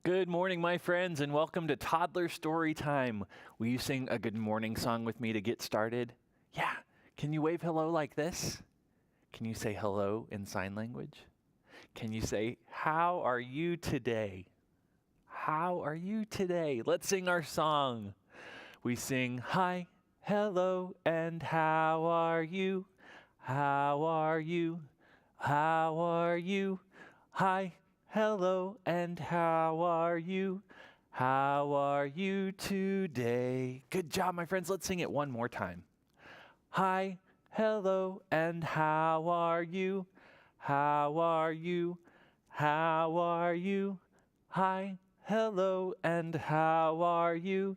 Good morning, my friends, and welcome to Toddler Story Time. Will you sing a good morning song with me to get started? Yeah. Can you wave hello like this? Can you say hello in sign language? Can you say, how are you today? How are you today? Let's sing our song. We sing, hi, hello, and how are you? How are you? How are you? Hi, hello, and how are you? How are you today? Good job, my friends. Let's sing it one more time. Hi, hello, and how are you? How are you? How are you? Hi, hello, and how are you?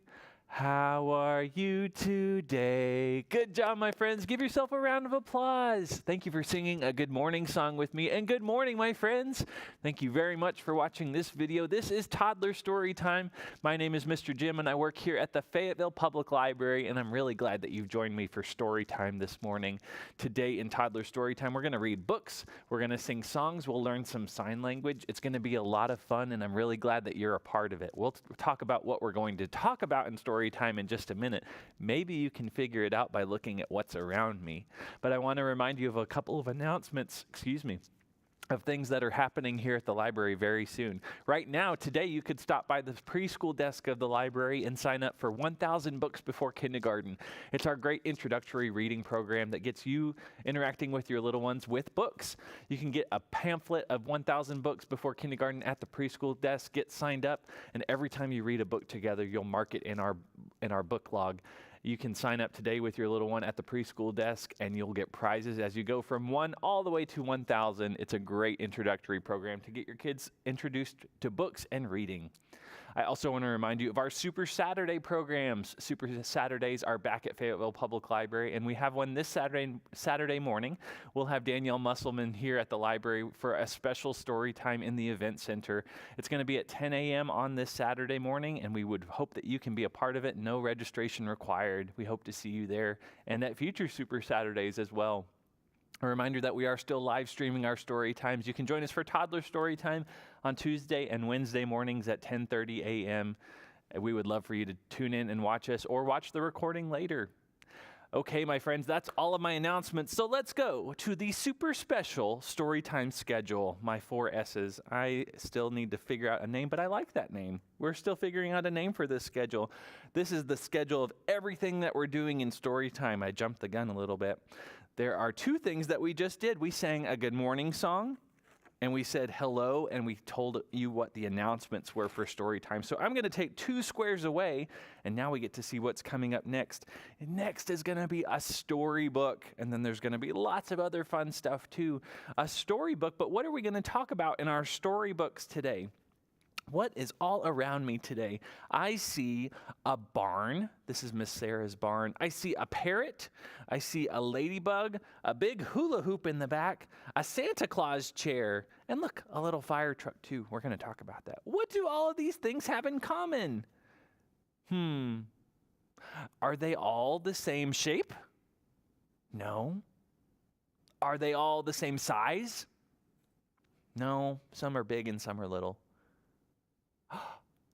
How are you today? Good job, my friends. Give yourself a round of applause. Thank you for singing a good morning song with me. And good morning, my friends. Thank you very much for watching this video. This is Toddler Story Time. My name is Mr. Jim, and I work here at the Fayetteville Public Library, and I'm really glad that you've joined me for story time this morning. Today in Toddler Story Time, we're going to read books. We're going to sing songs. We'll learn some sign language. It's going to be a lot of fun, and I'm really glad that you're a part of it. We'll talk about what we're going to talk about in story time in just a minute. Maybe you can figure it out by looking at what's around me. But I want to remind you of a couple of announcements, of things that are happening here at the library very soon. Right now, today, you could stop by the preschool desk of the library and sign up for 1,000 Books Before Kindergarten. It's our great introductory reading program that gets you interacting with your little ones with books. You can get a pamphlet of 1,000 Books Before Kindergarten at the preschool desk, get signed up, and every time you read a book together, you'll mark it in our book log. You can sign up today with your little one at the preschool desk, and you'll get prizes as you go from 1 all the way to 1,000. It's a great introductory program to get your kids introduced to books and reading. I also want to remind you of our Super Saturday programs. Super Saturdays are back at Fayetteville Public Library, and we have one this Saturday morning. We'll have Danielle Musselman here at the library for a special story time in the event center. It's going to be at 10 a.m. on this Saturday morning, and we would hope that you can be a part of it. No registration required. We hope to see you there and at future Super Saturdays as well. A reminder that we are still live streaming our story times. You can join us for Toddler Story Time on Tuesday and Wednesday mornings at 10:30 a.m. We would love for you to tune in and watch us or watch the recording later. Okay, my friends, that's all of my announcements. So let's go to the super special story time schedule, my 4 S's. I still need to figure out a name, but I like that name. We're still figuring out a name for this schedule. This is the schedule of everything that we're doing in story time. I jumped the gun a little bit. There are 2 things that we just did. We sang a good morning song, and we said hello, and we told you what the announcements were for story time. So I'm going to take 2 squares away, and now we get to see what's coming up next. And next is going to be a storybook, and then there's going to be lots of other fun stuff too. A storybook, but what are we going to talk about in our storybooks today? What is all around me today? I see a barn. This is Miss Sarah's barn. I see a parrot. I see a ladybug, a big hula hoop in the back, a Santa Claus chair, and look, a little fire truck too. We're going to talk about that. What do all of these things have in common? Are they all the same shape? No. Are they all the same size? No. Some are big and some are little.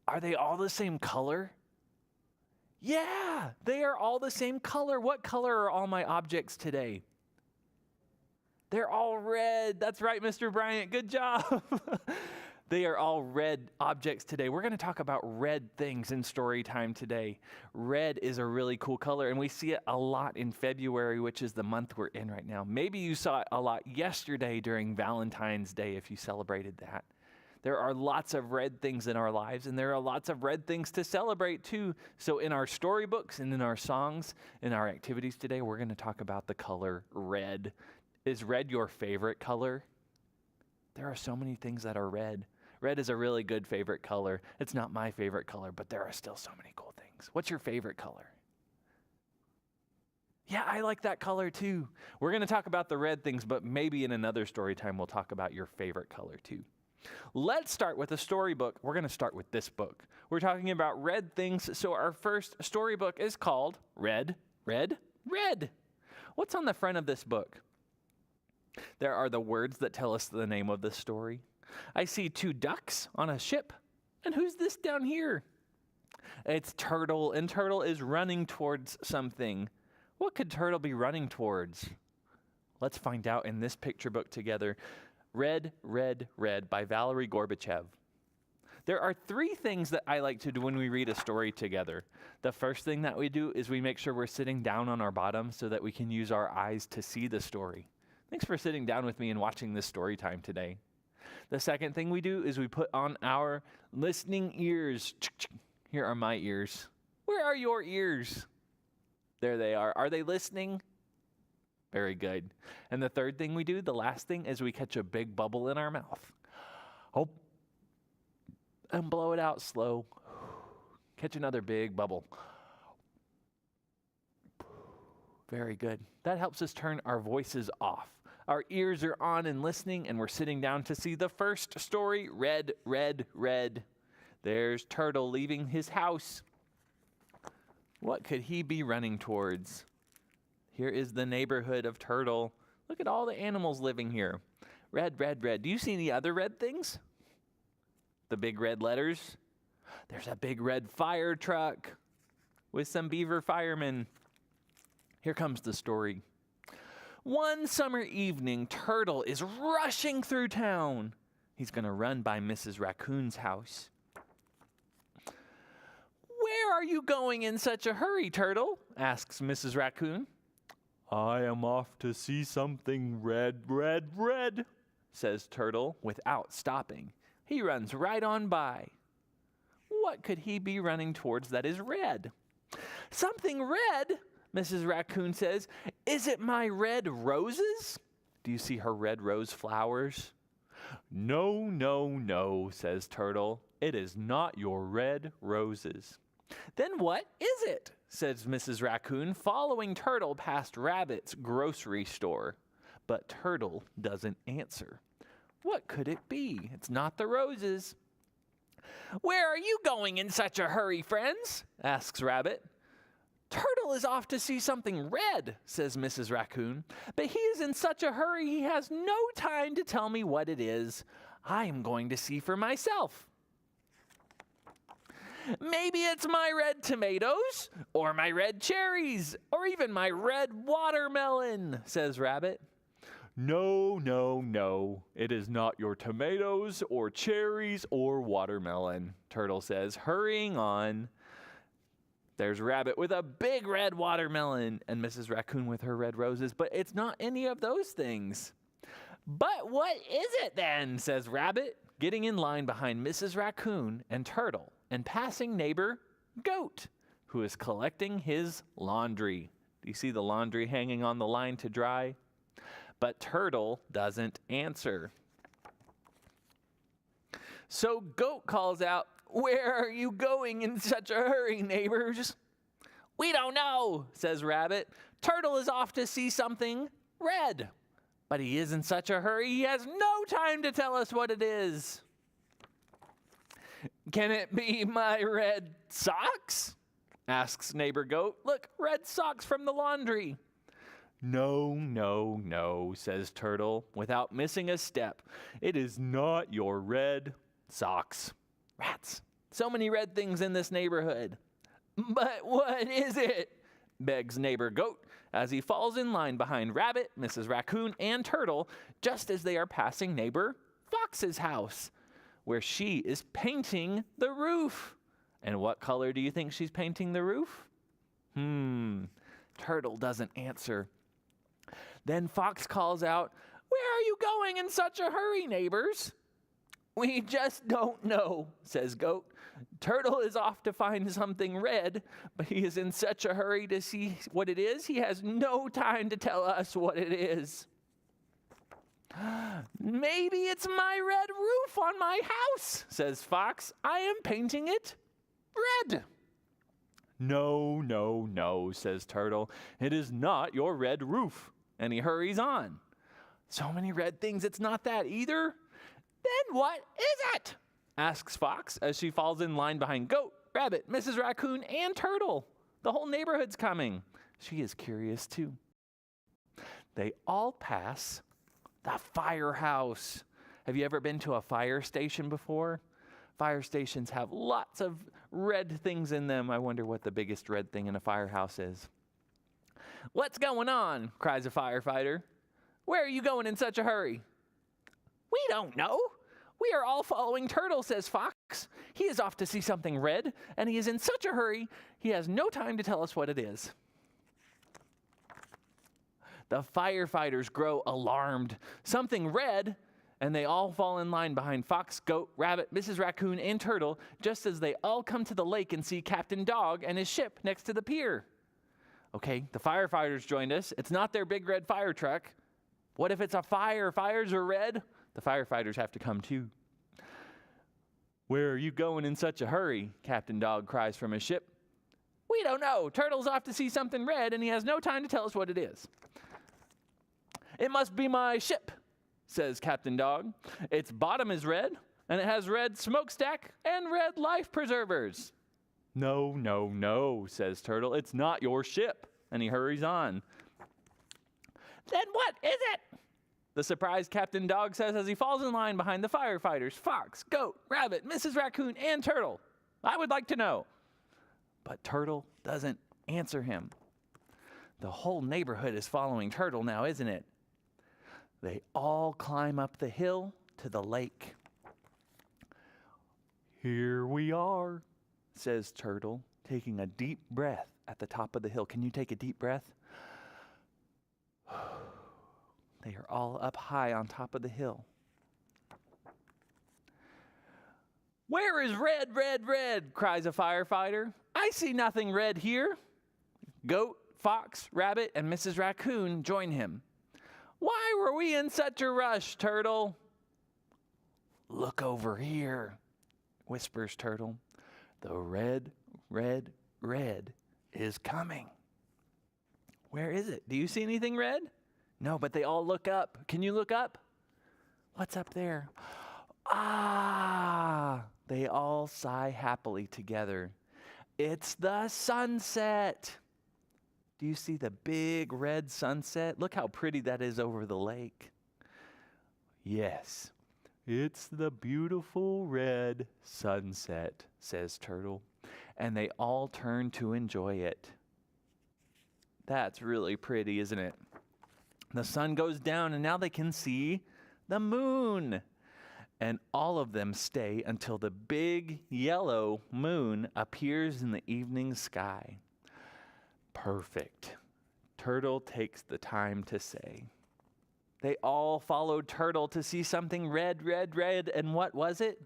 Are they all the same color? Yeah, they are all the same color. What color are all my objects today? They're all red. That's right, Mr. Bryant. Good job. They are all red objects today. We're going to talk about red things in story time today. Red is a really cool color, and we see it a lot in February, which is the month we're in right now. Maybe you saw it a lot yesterday during Valentine's Day if you celebrated that. There are lots of red things in our lives, and there are lots of red things to celebrate too. So in our storybooks and in our songs, in our activities today, we're going to talk about the color red. Is red your favorite color? There are so many things that are red. Red is a really good favorite color. It's not my favorite color, but there are still so many cool things. What's your favorite color? Yeah, I like that color too. We're going to talk about the red things, but maybe in another story time we'll talk about your favorite color too. Let's start with a storybook. We're going to start with this book. We're talking about red things, so our first storybook is called Red, Red, Red. What's on the front of this book? There are the words that tell us the name of the story. I see 2 ducks on a ship. And who's this down here? It's Turtle, and Turtle is running towards something. What could Turtle be running towards? Let's find out in this picture book together. Red, Red, Red by Valerie Gorbachev. There are 3 things that I like to do when we read a story together. The first thing that we do is we make sure we're sitting down on our bottom so that we can use our eyes to see the story. Thanks for sitting down with me and watching this story time today. The second thing we do is we put on our listening ears. Here are my ears. Where are your ears? There they are. Are they listening? Very good. And the third thing we do, the last thing, is we catch a big bubble in our mouth. Oh. And blow it out slow. Catch another big bubble. Very good. That helps us turn our voices off. Our ears are on and listening, and we're sitting down to see the first story, Red, Red, Red. There's Turtle leaving his house. What could he be running towards? Here is the neighborhood of Turtle. Look at all the animals living here. Red, red, red. Do you see any other red things? The big red letters. There's a big red fire truck with some beaver firemen. Here comes the story. One summer evening, Turtle is rushing through town. He's going to run by Mrs. Raccoon's house. Where are you going in such a hurry, Turtle? Asks Mrs. Raccoon. I am off to see something red, red, red, says Turtle without stopping. He runs right on by. What could he be running towards that is red? Something red, Mrs. Raccoon says. Is it my red roses? Do you see her red rose flowers? No, no, no, says Turtle. It is not your red roses. Then what is it? Says Mrs. Raccoon, following Turtle past Rabbit's grocery store. But Turtle doesn't answer. What could it be? It's not the roses. Where are you going in such a hurry, friends? Asks Rabbit. Turtle is off to see something red, says Mrs. Raccoon. But he is in such a hurry he has no time to tell me what it is. I am going to see for myself. Maybe it's my red tomatoes, or my red cherries, or even my red watermelon, says Rabbit. No, no, no, it is not your tomatoes or cherries or watermelon, Turtle says, hurrying on. There's Rabbit with a big red watermelon and Mrs. Raccoon with her red roses, but it's not any of those things. But what is it then, says Rabbit, getting in line behind Mrs. Raccoon and Turtle and passing neighbor Goat, who is collecting his laundry. Do you see the laundry hanging on the line to dry? But Turtle doesn't answer. So Goat calls out, where are you going in such a hurry, neighbors? We don't know, says Rabbit. Turtle is off to see something red. But he is in such a hurry, he has no time to tell us what it is. Can it be my red socks? Asks neighbor Goat. Look, red socks from the laundry. No, no, no, says Turtle, without missing a step. It is not your red socks. Rats. So many red things in this neighborhood. But what is it? Begs neighbor Goat as he falls in line behind Rabbit, Mrs. Raccoon, and Turtle just as they are passing neighbor Fox's house, where she is painting the roof. And what color do you think she's painting the roof? Turtle doesn't answer. Then Fox calls out, where are you going in such a hurry, neighbors? We just don't know, says Goat. Turtle is off to find something red, but he is in such a hurry to see what it is, he has no time to tell us what it is. Maybe it's my red roof on my house, says Fox. I am painting it red. No, no, no, says Turtle. It is not your red roof. And he hurries on. So many red things, it's not that either. Then what is it? Asks Fox as she falls in line behind Goat, Rabbit, Mrs. Raccoon, and Turtle. The whole neighborhood's coming. She is curious too. They all pass the firehouse. Have you ever been to a fire station before? Fire stations have lots of red things in them. I wonder what the biggest red thing in a firehouse is. "What's going on?" cries a firefighter. "Where are you going in such a hurry?" "We don't know. We are all following Turtle," says Fox. "He is off to see something red, and he is in such a hurry, he has no time to tell us what it is." The firefighters grow alarmed. Something red, and they all fall in line behind Fox, Goat, Rabbit, Mrs. Raccoon, and Turtle, just as they all come to the lake and see Captain Dog and his ship next to the pier. Okay, the firefighters joined us. It's not their big red fire truck. What if it's a fire? Fires are red. The firefighters have to come too. "Where are you going in such a hurry?" Captain Dog cries from his ship. "We don't know. Turtle's off to see something red, and he has no time to tell us what it is." "It must be my ship," says Captain Dog. "Its bottom is red, and it has red smokestack and red life preservers." "No, no, no," says Turtle. "It's not your ship." And he hurries on. "Then what is it?" the surprised Captain Dog says as he falls in line behind the firefighters, Fox, Goat, Rabbit, Mrs. Raccoon, and Turtle. "I would like to know." But Turtle doesn't answer him. The whole neighborhood is following Turtle now, isn't it? They all climb up the hill to the lake. "Here we are," says Turtle, taking a deep breath at the top of the hill. Can you take a deep breath? They are all up high on top of the hill. "Where is red, red, red?" cries a firefighter. "I see nothing red here." Goat, Fox, Rabbit, and Mrs. Raccoon join him. "Why were we in such a rush, Turtle?" "Look over here," whispers Turtle. "The red, red, red is coming." "Where is it? Do you see anything red?" No, but they all look up. Can you look up? What's up there? Ah! They all sigh happily together. It's the sunset. Do you see the big red sunset? Look how pretty that is over the lake. Yes, it's the beautiful red sunset, says Turtle, and they all turn to enjoy it. That's really pretty, isn't it? The sun goes down, and now they can see the moon. And all of them stay until the big yellow moon appears in the evening sky. Perfect. Turtle takes the time to say. They all followed Turtle to see something red, red, red. And what was it?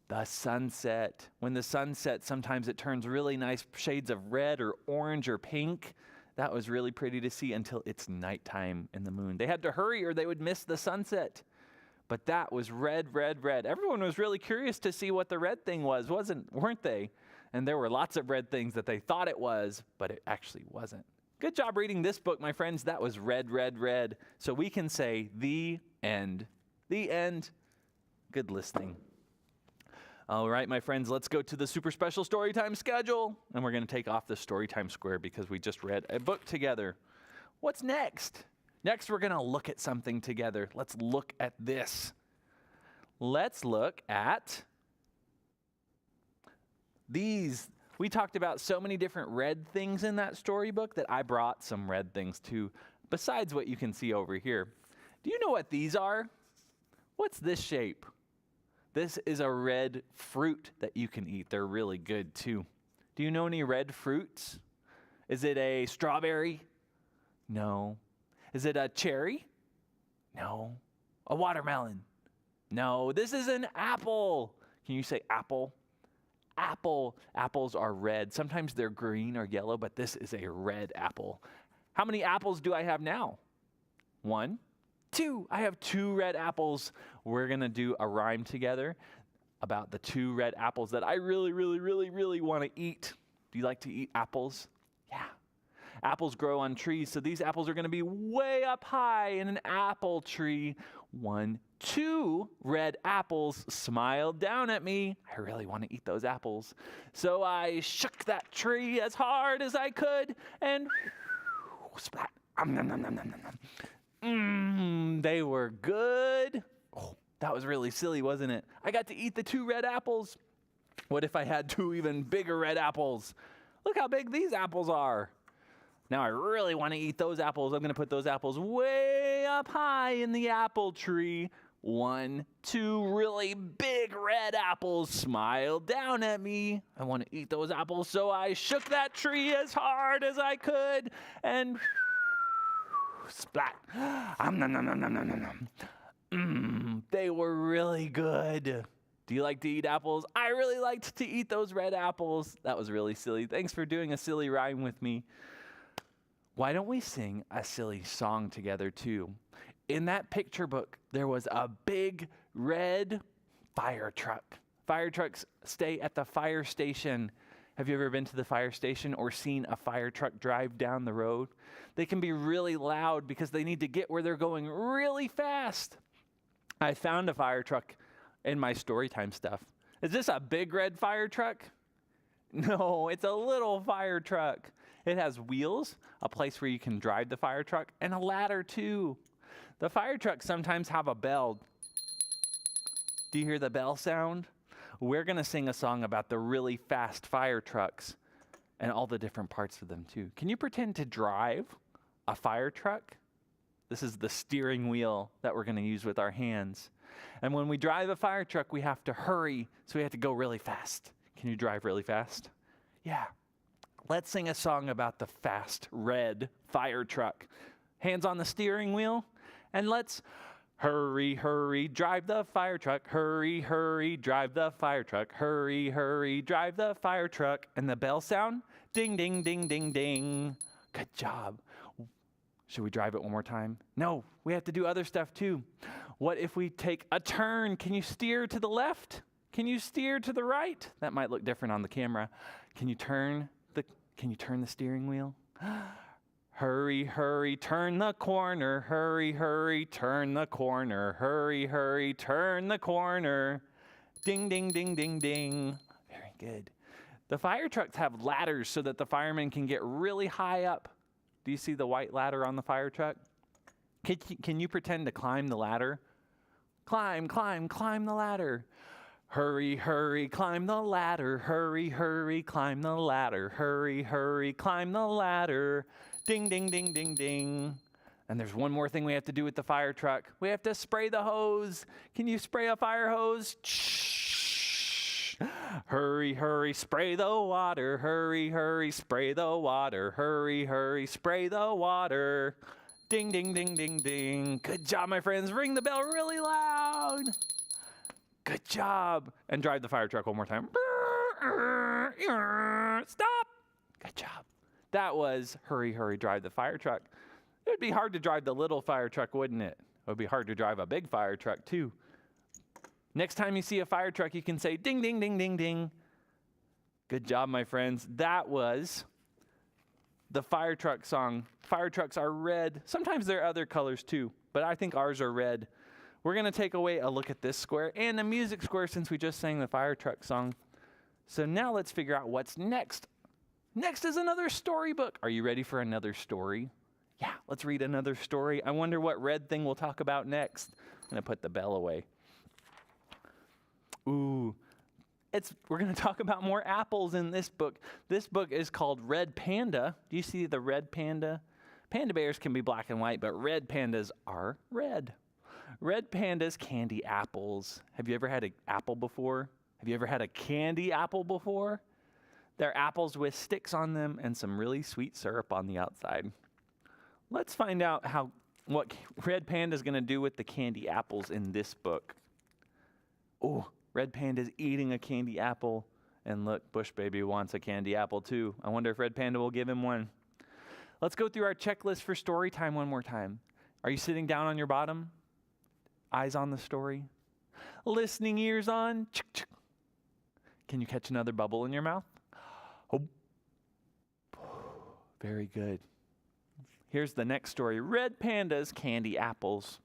The sunset. When the sun sets, sometimes it turns really nice shades of red or orange or pink. That was really pretty to see until it's nighttime in the moon. They had to hurry or they would miss the sunset. But that was red, red, red. Everyone was really curious to see what the red thing was, weren't they? And there were lots of red things that they thought it was, but it actually wasn't. Good job reading this book, my friends. That was red, red, red. So we can say the end. The end. Good listening. All right, my friends, let's go to the super special storytime schedule. And we're going to take off the storytime square because we just read a book together. What's next? Next, we're going to look at something together. Let's look at this. Let's look at these. We talked about so many different red things in that storybook that I brought some red things too, besides what you can see over here. Do you know what these are? What's this shape? This is a red fruit that you can eat. They're really good too. Do you know any red fruits? Is it a strawberry? No. Is it a cherry? No. A watermelon? No. This is an apple. Can you say apple? Apple. Apples are red. Sometimes they're green or yellow, but this is a red apple. How many apples do I have now? 1, 2. I have 2 red apples. We're going to do a rhyme together about the 2 red apples that I really, really, really, really want to eat. Do you like to eat apples? Yeah. Apples grow on trees, so these apples are going to be way up high in an apple tree. 1, 2 red apples smiled down at me. I really want to eat those apples. So I shook that tree as hard as I could and splat. They were good. Oh, That was really silly, wasn't it? I got to eat the 2 red apples. What if I had 2 even bigger red apples? Look how big these apples are. Now I really want to eat those apples. I'm going to put those apples way up high in the apple tree. 1, 2 really big red apples smiled down at me. I want to eat those apples, so I shook that tree as hard as I could and splat. They were really good. Do you like to eat apples? I really liked to eat those red apples. That was really silly. Thanks for doing a silly rhyme with me. Why don't we sing a silly song together too? In that picture book, there was a big red fire truck. Fire trucks stay at the fire station. Have you ever been to the fire station or seen a fire truck drive down the road? They can be really loud because they need to get where they're going really fast. I found a fire truck in my story time stuff. Is this a big red fire truck? No, it's a little fire truck. It has wheels, a place where you can drive the fire truck, and a ladder too. The fire trucks sometimes have a bell. Do you hear the bell sound? We're going to sing a song about the really fast fire trucks and all the different parts of them too. Can you pretend to drive a fire truck? This is the steering wheel that we're going to use with our hands. And when we drive a fire truck, we have to hurry, so we have to go really fast. Can you drive really fast? Yeah. Let's sing a song about the fast red fire truck. Hands on the steering wheel, and let's hurry, hurry, drive the fire truck. Hurry, hurry, drive the fire truck. Hurry, hurry, drive the fire truck. And the bell sound, ding, ding, ding, ding, ding. Good job. Should we drive it one more time? No, we have to do other stuff too. What if we take a turn? Can you steer to the left? Can you steer to the right? That might look different on the camera. Can you turn the steering wheel? Hurry, hurry, turn the corner. Hurry, hurry, turn the corner. Hurry, hurry, turn the corner. Ding, ding, ding, ding, ding. Very good. The fire trucks have ladders so that the firemen can get really high up. Do you see the white ladder on the fire truck? Can you pretend to climb the ladder? Climb, climb, climb the ladder. Hurry, hurry, climb the ladder. Hurry, hurry, climb the ladder. Hurry, hurry, climb the ladder. Ding, ding, ding, ding, ding. And there's one more thing we have to do with the fire truck. We have to spray the hose. Can you spray a fire hose? Shh. Hurry, hurry, spray the water. Hurry, hurry, spray the water. Hurry, hurry, spray the water. Ding, ding, ding, ding, ding. Good job, my friends. Ring the bell really loud. Good job. And drive the fire truck one more time. Stop. Good job. That was hurry, hurry, drive the fire truck. It would be hard to drive the little fire truck, wouldn't it? It would be hard to drive a big fire truck too. Next time you see a fire truck, you can say ding, ding, ding, ding, ding. Good job, my friends. That was the fire truck song. Fire trucks are red. Sometimes there are other colors too, but I think ours are red. We're going to take away a look at this square and the music square since we just sang the fire truck song. So now let's figure out what's next. Next is another storybook. Are you ready for another story? Yeah, let's read another story. I wonder what red thing we'll talk about next. I'm going to put the bell away. Ooh, we're going to talk about more apples in this book. This book is called Red Panda. Do you see the red panda? Panda bears can be black and white, but red pandas are red. Red pandas candy apples. Have you ever had an apple before? Have you ever had a candy apple before? They're apples with sticks on them and some really sweet syrup on the outside. Let's find out what Red Panda is going to do with the candy apples in this book. Oh, Red Panda's eating a candy apple. And look, Bush Baby wants a candy apple too. I wonder if Red Panda will give him one. Let's go through our checklist for story time one more time. Are you sitting down on your bottom? Eyes on the story? Listening ears on? Can you catch another bubble in your mouth? Oh. Very good. Here's the next story. Red Panda's candy apples.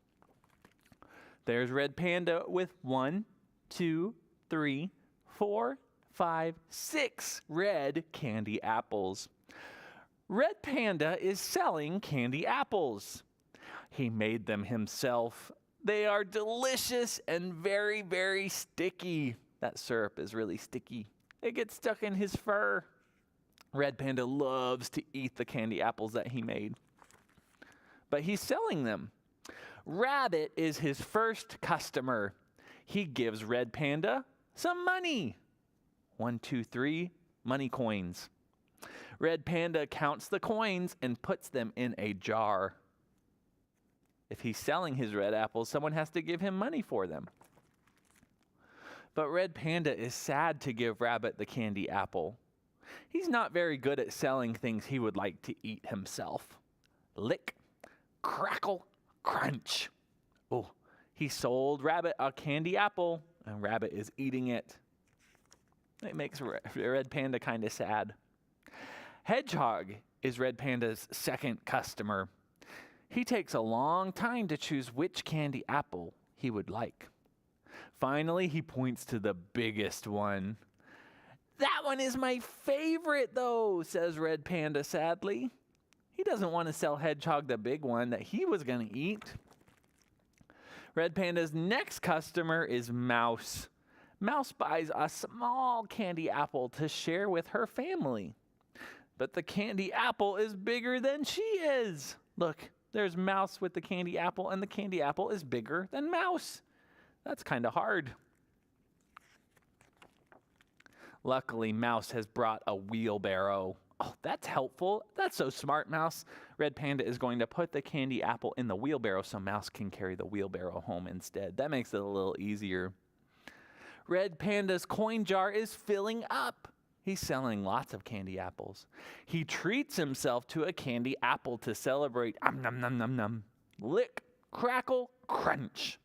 There's Red Panda with 1, 2, 3, 4, 5, 6 red candy apples. Red Panda is selling candy apples. He made them himself. They are delicious and very, very sticky. That syrup is really sticky. It gets stuck in his fur. Red Panda loves to eat the candy apples that he made, but he's selling them. Rabbit is his first customer. He gives Red Panda some money. 1, 2, 3 money coins. Red Panda counts the coins and puts them in a jar. If he's selling his red apples, someone has to give him money for them. But Red Panda is sad to give Rabbit the candy apple. He's not very good at selling things he would like to eat himself. Lick, crackle, crunch. Oh, he sold Rabbit a candy apple, and Rabbit is eating it. It makes Red Panda kind of sad. Hedgehog is Red Panda's second customer. He takes a long time to choose which candy apple he would like. Finally, he points to the biggest one. That one is my favorite, though, says Red Panda sadly. He doesn't want to sell Hedgehog the big one that he was going to eat. Red Panda's next customer is Mouse. Mouse buys a small candy apple to share with her family. But the candy apple is bigger than she is. Look, there's Mouse with the candy apple, and the candy apple is bigger than Mouse. That's kind of hard. Luckily, Mouse has brought a wheelbarrow. Oh, that's helpful. That's so smart, Mouse. Red Panda is going to put the candy apple in the wheelbarrow so Mouse can carry the wheelbarrow home instead. That makes it a little easier. Red Panda's coin jar is filling up. He's selling lots of candy apples. He treats himself to a candy apple to celebrate. Nom nom nom nom. Lick, crackle, crunch.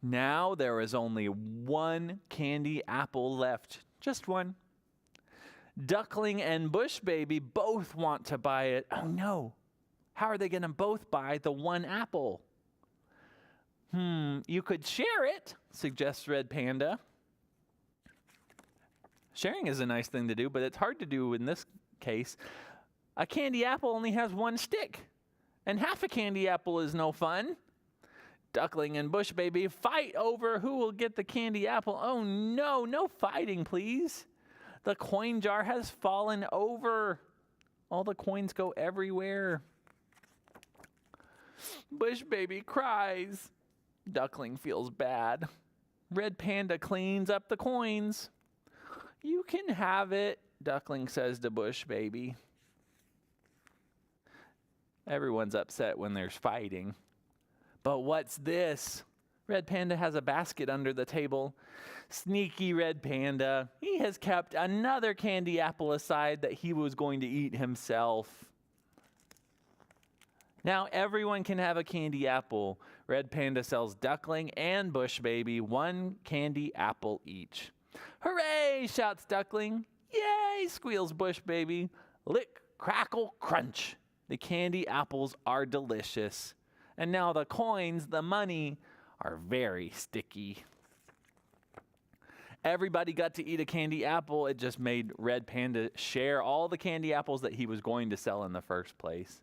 Now there is only one candy apple left. Just one. Duckling and Bush Baby both want to buy it. Oh no. How are they going to both buy the one apple? You could share it, suggests Red Panda. Sharing is a nice thing to do, but it's hard to do in this case. A candy apple only has one stick, and half a candy apple is no fun. Duckling and Bush Baby fight over who will get the candy apple. Oh no, no fighting, please. The coin jar has fallen over. All the coins go everywhere. Bush Baby cries. Duckling feels bad. Red Panda cleans up the coins. You can have it, Duckling says to Bush Baby. Everyone's upset when there's fighting. But what's this? Red Panda has a basket under the table. Sneaky Red Panda. He has kept another candy apple aside that he was going to eat himself. Now everyone can have a candy apple. Red Panda sells Duckling and Bush Baby one candy apple each. Hooray, shouts Duckling. Yay, squeals Bush Baby. Lick, crackle, crunch. The candy apples are delicious. And now the coins, the money, are very sticky. Everybody got to eat a candy apple. It just made Red Panda share all the candy apples that he was going to sell in the first place.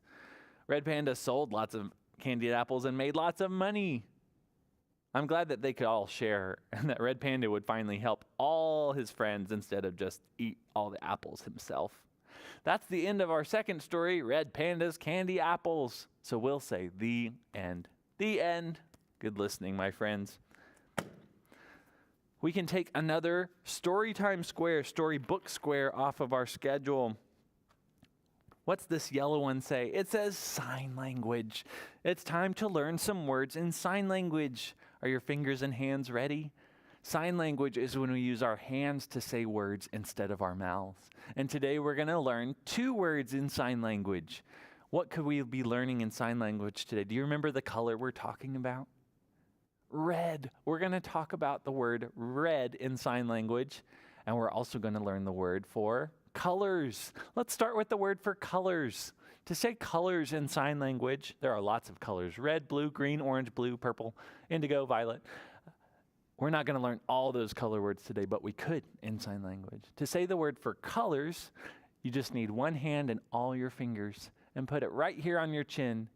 Red Panda sold lots of candy apples and made lots of money. I'm glad that they could all share and that Red Panda would finally help all his friends instead of just eat all the apples himself. That's the end of our second story, Red Panda's Candy Apples. So we'll say the end. The end. Good listening, my friends. We can take another Storytime Square, Storybook Square off of our schedule. What's this yellow one say? It says sign language. It's time to learn some words in sign language. Are your fingers and hands ready? Sign language is when we use our hands to say words instead of our mouths. And today we're going to learn 2 words in sign language. What could we be learning in sign language today? Do you remember the color we're talking about? Red. We're going to talk about the word red in sign language. And we're also going to learn the word for colors. Let's start with the word for colors. To say colors in sign language, there are lots of colors. Red, blue, green, orange, blue, purple, indigo, violet. We're not going to learn all those color words today, but we could in sign language. To say the word for colors, you just need one hand and all your fingers and put it right here on your chin.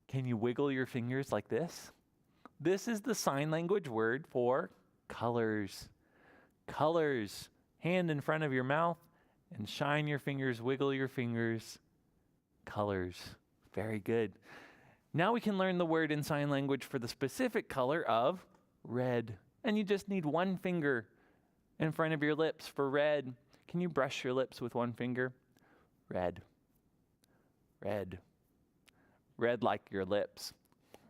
Can you wiggle your fingers like this? This is the sign language word for colors. Colors. Hand in front of your mouth and shine your fingers, wiggle your fingers. Colors. Very good. Now we can learn the word in sign language for the specific color of red. And you just need one finger in front of your lips for red. Can you brush your lips with one finger? Red. Red. Red like your lips.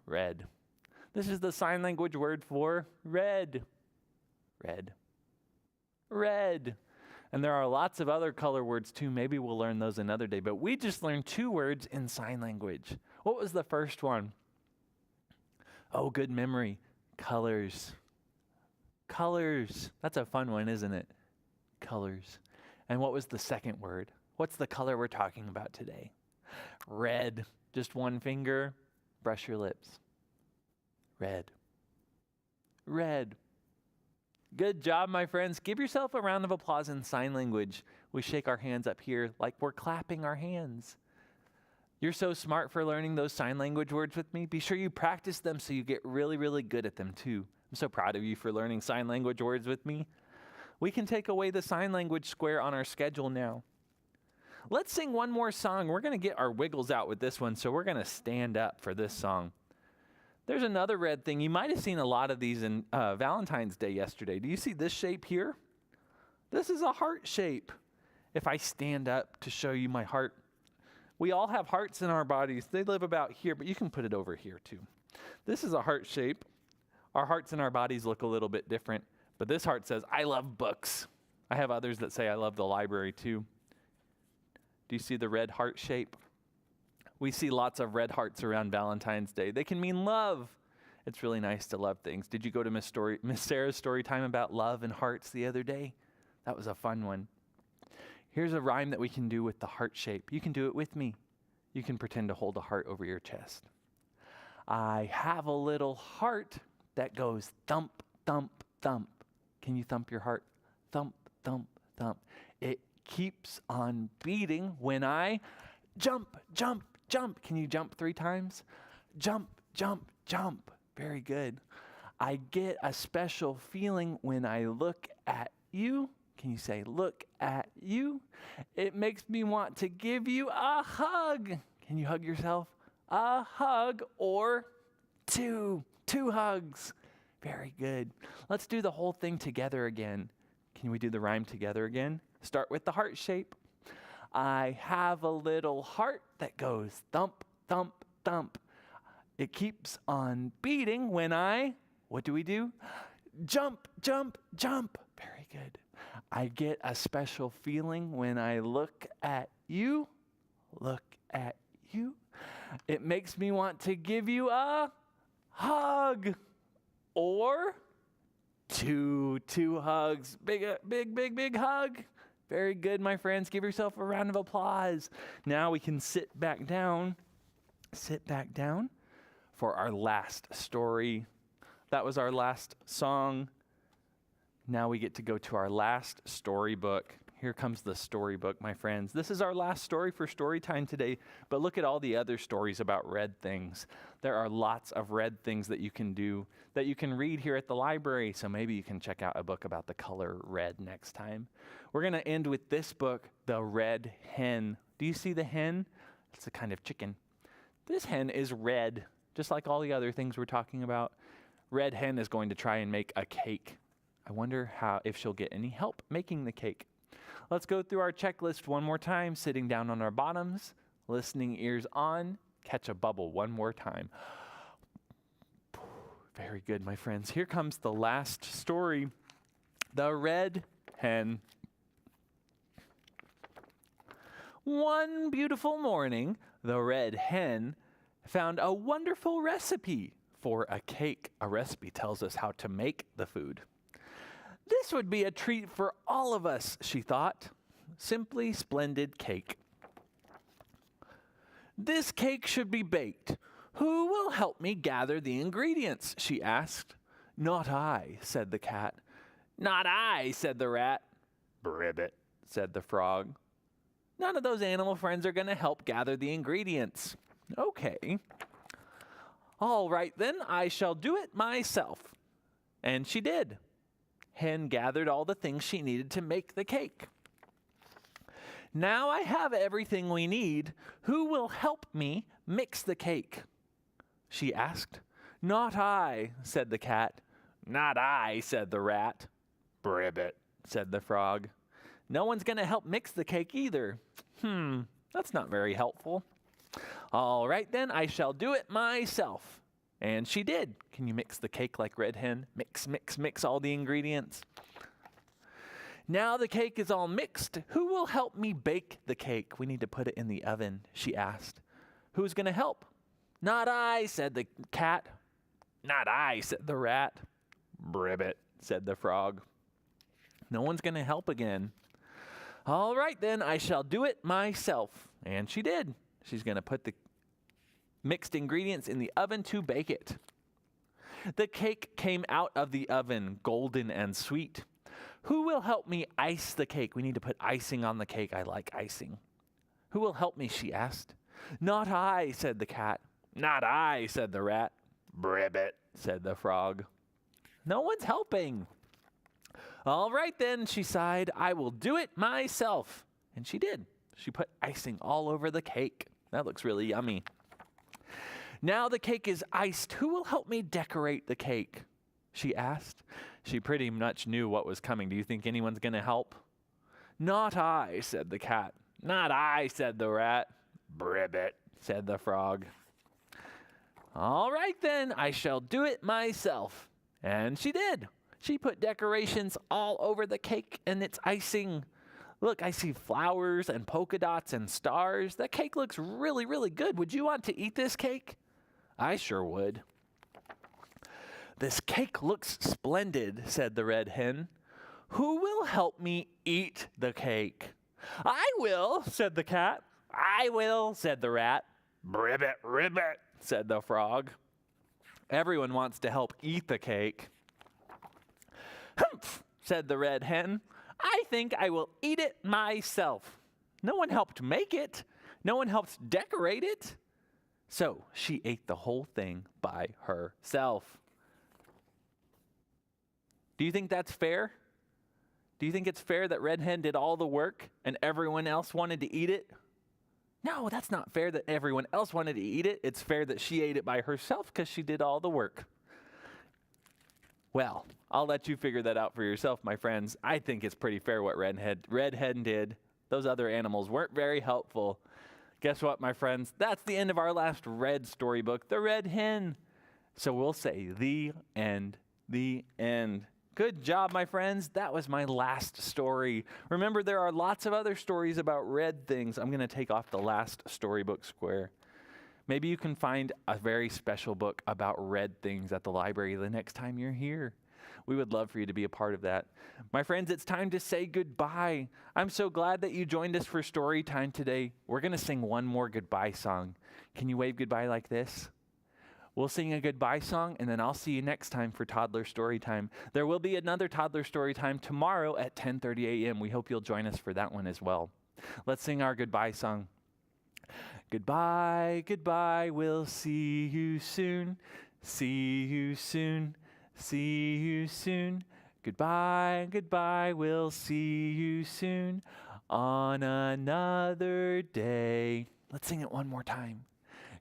Red. This is the sign language word for red. Red. Red. And there are lots of other color words too. Maybe we'll learn those another day. But we just learned 2 words in sign language. What was the first one? Oh, good memory. Colors. Colors. That's a fun one, isn't it? Colors. And what was the second word? What's the color we're talking about today? Red. Just one finger. Brush your lips. Red. Red. Good job, my friends. Give yourself a round of applause in sign language. We shake our hands up here like we're clapping our hands. You're so smart for learning those sign language words with me. Be sure you practice them so you get really, really good at them too. I'm so proud of you for learning sign language words with me. We can take away the sign language square on our schedule now. Let's sing one more song. We're going to get our wiggles out with this one, so we're going to stand up for this song. There's another red thing. You might have seen a lot of these in Valentine's Day yesterday. Do you see this shape here? This is a heart shape. If I stand up to show you my heart, we all have hearts in our bodies. They live about here, but you can put it over here too. This is a heart shape. Our hearts in our bodies look a little bit different, but this heart says, I love books. I have others that say I love the library too. Do you see the red heart shape? We see lots of red hearts around Valentine's Day. They can mean love. It's really nice to love things. Did you go to Miss Sarah's story time about love and hearts the other day? That was a fun one. Here's a rhyme that we can do with the heart shape. You can do it with me. You can pretend to hold a heart over your chest. I have a little heart that goes thump, thump, thump. Can you thump your heart? Thump, thump, thump. It keeps on beating when I jump, jump, jump. Can you jump 3 times? Jump, jump, jump. Very good. I get a special feeling when I look at you. Can you say, look at you? It makes me want to give you a hug. Can you hug yourself? A hug or 2 hugs. Very good. Let's do the whole thing together again. Can we do the rhyme together again? Start with the heart shape. I have a little heart that goes thump, thump, thump. It keeps on beating when what do we do? Jump, jump, jump. Very good. I get a special feeling when I look at you. Look at you. It makes me want to give you a hug or 2 hugs. Big hug. Very good, my friends. Give yourself a round of applause. Now we can sit back down for our last story. That was our last song. Now we get to go to our last storybook. Here comes the storybook, my friends. This is our last story for story time today, but look at all the other stories about red things. There are lots of red things that you can do, that you can read here at the library, so maybe you can check out a book about the color red next time. We're going to end with this book, The Red Hen. Do you see the hen? It's a kind of chicken. This hen is red, just like all the other things we're talking about. Red Hen is going to try and make a cake. I wonder if she'll get any help making the cake. Let's go through our checklist one more time, sitting down on our bottoms, listening ears on, catch a bubble one more time. Very good, my friends. Here comes the last story, The Red Hen. One beautiful morning, the Red Hen found a wonderful recipe for a cake. A recipe tells us how to make the food. This would be a treat for all of us, she thought. Simply splendid cake. This cake should be baked. Who will help me gather the ingredients? She asked. Not I, said the cat. Not I, said the rat. Bribbit, said the frog. None of those animal friends are going to help gather the ingredients. Okay. All right, then, I shall do it myself. And she did. Hen gathered all the things she needed to make the cake. Now I have everything we need. Who will help me mix the cake? She asked. Not I, said the cat. Not I, said the rat. Bribbit, said the frog. No one's going to help mix the cake either. That's not very helpful. All right, then, I shall do it myself. And she did. Can you mix the cake like Red Hen? Mix, mix, mix all the ingredients. Now the cake is all mixed. Who will help me bake the cake? We need to put it in the oven, she asked. Who's going to help? Not I, said the cat. Not I, said the rat. Bribbit, said the frog. No one's going to help again. All right, then, I shall do it myself. And she did. She's going to put the mixed ingredients in the oven to bake it. The cake came out of the oven, golden and sweet. Who will help me ice the cake? We need to put icing on the cake. I like icing. Who will help me, she asked. Not I, said the cat. Not I, said the rat. Bribbit, said the frog. No one's helping. All right then, she sighed. I will do it myself. And she did. She put icing all over the cake. That looks really yummy. Now the cake is iced. Who will help me decorate the cake? She asked. She pretty much knew what was coming. Do you think anyone's going to help? Not I, said the cat. Not I, said the rat. Bribbit, said the frog. All right then, I shall do it myself. And she did. She put decorations all over the cake and its icing. Look, I see flowers and polka dots and stars. That cake looks really, really good. Would you want to eat this cake? I sure would. This cake looks splendid, said the Red Hen. Who will help me eat the cake? I will, said the cat. I will, said the rat. Bribbit, ribbit, said the frog. Everyone wants to help eat the cake. Humph, said the Red Hen. I think I will eat it myself. No one helped make it. No one helped decorate it. So she ate the whole thing by herself. Do you think that's fair? Do you think it's fair that Red Hen did all the work and everyone else wanted to eat it? No, that's not fair that everyone else wanted to eat it. It's fair that she ate it by herself because she did all the work. Well, I'll let you figure that out for yourself, my friends. I think it's pretty fair what Red Hen did. Those other animals weren't very helpful. Guess what, my friends? That's the end of our last Red storybook, The Red Hen. So we'll say the end, the end. Good job, my friends. That was my last story. Remember, there are lots of other stories about red things. I'm going to take off the last storybook square. Maybe you can find a very special book about red things at the library the next time you're here. We would love for you to be a part of that. My friends, it's time to say goodbye. I'm so glad that you joined us for story time today. We're going to sing one more goodbye song. Can you wave goodbye like this? We'll sing a goodbye song, and then I'll see you next time for Toddler Story Time. There will be another Toddler Story Time tomorrow at 10:30 a.m. We hope you'll join us for that one as well. Let's sing our goodbye song. Goodbye, goodbye, we'll see you soon. See you soon, see you soon. Goodbye, goodbye, we'll see you soon on another day. Let's sing it one more time.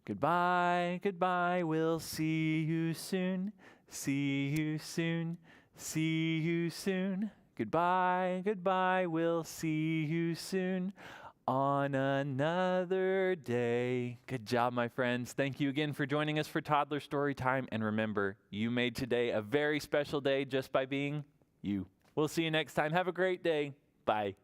Goodbye, goodbye, we'll see you soon. See you soon, see you soon. Goodbye, goodbye, we'll see you soon on another day. Good job, my friends. Thank you again for joining us for Toddler Story Time. And remember, you made today a very special day just by being you. We'll see you next time. Have a great day. Bye.